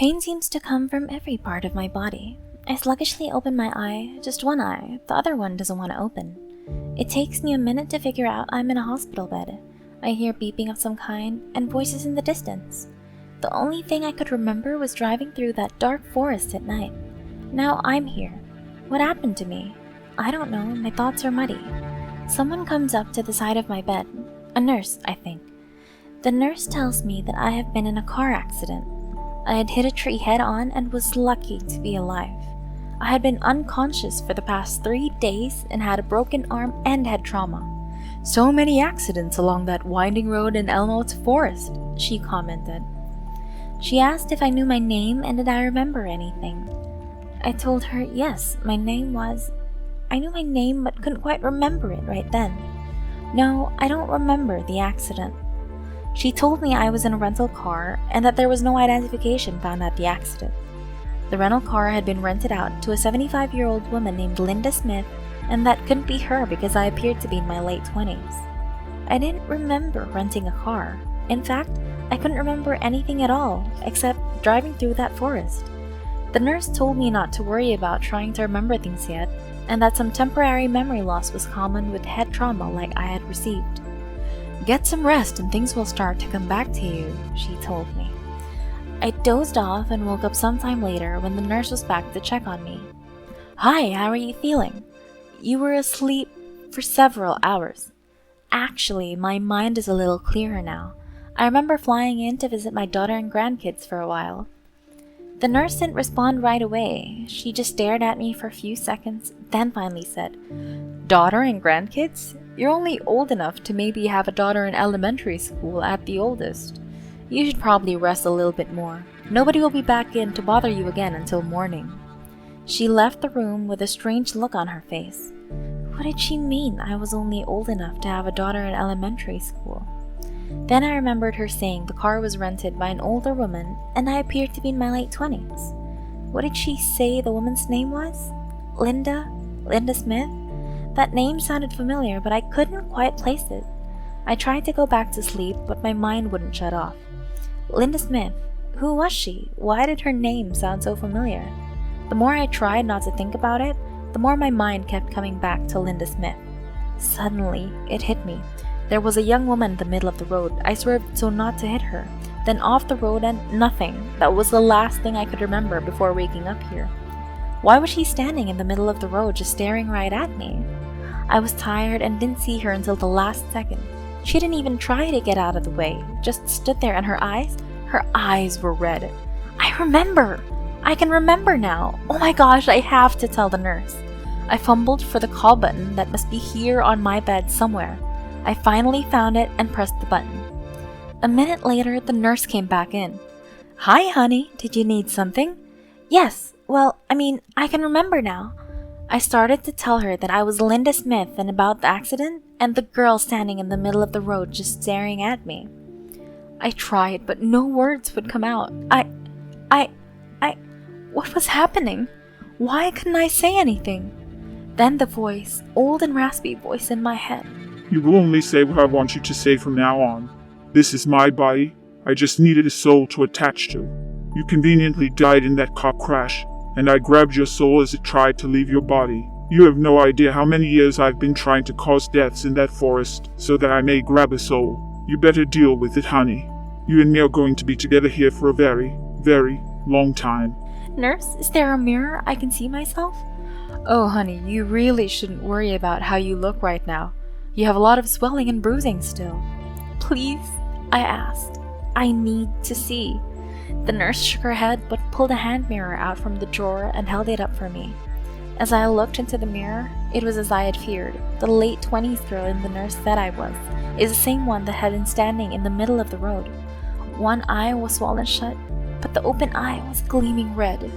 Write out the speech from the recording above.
Pain seems to come from every part of my body. I sluggishly open my eye, just one eye, the other one doesn't want to open. It takes me a minute to figure out I'm in a hospital bed. I hear beeping of some kind and voices in the distance. The only thing I could remember was driving through that dark forest at night. Now I'm here. What happened to me? I don't know, my thoughts are muddy. Someone comes up to the side of my bed. A nurse, I think. The nurse tells me that I have been in a car accident. I had hit a tree head-on and was lucky to be alive. I had been unconscious for the past 3 days and had a broken arm and head trauma. "So many accidents along that winding road in Elmo's forest," she commented. She asked if I knew my name and did I remember anything. I told her yes, my name was... I knew my name but couldn't quite remember it right then. No, I don't remember the accident. She told me I was in a rental car and that there was no identification found at the accident. The rental car had been rented out to a 75-year-old woman named Linda Smith, and that couldn't be her because I appeared to be in my late 20s. I didn't remember renting a car. In fact, I couldn't remember anything at all except driving through that forest. The nurse told me not to worry about trying to remember things yet, and that some temporary memory loss was common with head trauma like I had received. "Get some rest and things will start to come back to you," she told me. I dozed off and woke up sometime later when the nurse was back to check on me. "Hi, how are you feeling?" "You were asleep for several hours." Actually, my mind is a little clearer now. I remember flying in to visit my daughter and grandkids for a while. The nurse didn't respond right away. She just stared at me for a few seconds, then finally said, "Daughter and grandkids? You're only old enough to maybe have a daughter in elementary school at the oldest. You should probably rest a little bit more. Nobody will be back in to bother you again until morning." She left the room with a strange look on her face. What did she mean I was only old enough to have a daughter in elementary school? Then I remembered her saying the car was rented by an older woman and I appeared to be in my late 20s. What did she say the woman's name was? Linda Smith? That name sounded familiar, but I couldn't quite place it. I tried to go back to sleep, but my mind wouldn't shut off. Linda Smith. Who was she? Why did her name sound so familiar? The more I tried not to think about it, the more my mind kept coming back to Linda Smith. Suddenly, it hit me. There was a young woman in the middle of the road. I swerved so not to hit her. Then off the road and nothing. That was the last thing I could remember before waking up here. Why was she standing in the middle of the road just staring right at me? I was tired and didn't see her until the last second. She didn't even try to get out of the way, just stood there and her eyes were red. I remember! I can remember now! Oh my gosh, I have to tell the nurse. I fumbled for the call button that must be here on my bed somewhere. I finally found it and pressed the button. A minute later, the nurse came back in. "Hi, honey, did you need something?" "Yes, well, I can remember now." I started to tell her that I was Linda Smith and about the accident and the girl standing in the middle of the road just staring at me. I tried, but no words would come out. What was happening? Why couldn't I say anything? Then the voice, old and raspy voice in my head. "You will only say what I want you to say from now on. This is my body. I just needed a soul to attach to. You conveniently died in that car crash, and I grabbed your soul as it tried to leave your body. You have no idea how many years I've been trying to cause deaths in that forest so that I may grab a soul. You better deal with it, honey. You and me are going to be together here for a very, very long time." "Nurse, is there a mirror I can see myself?" "Oh, honey, you really shouldn't worry about how you look right now. You have a lot of swelling and bruising still." "Please," I asked. "I need to see." The nurse shook her head but pulled a hand mirror out from the drawer and held it up for me. As I looked into the mirror, it was as I had feared. The late 20s girl the nurse said I was is the same one that had been standing in the middle of the road. One eye was swollen shut, but the open eye was gleaming red.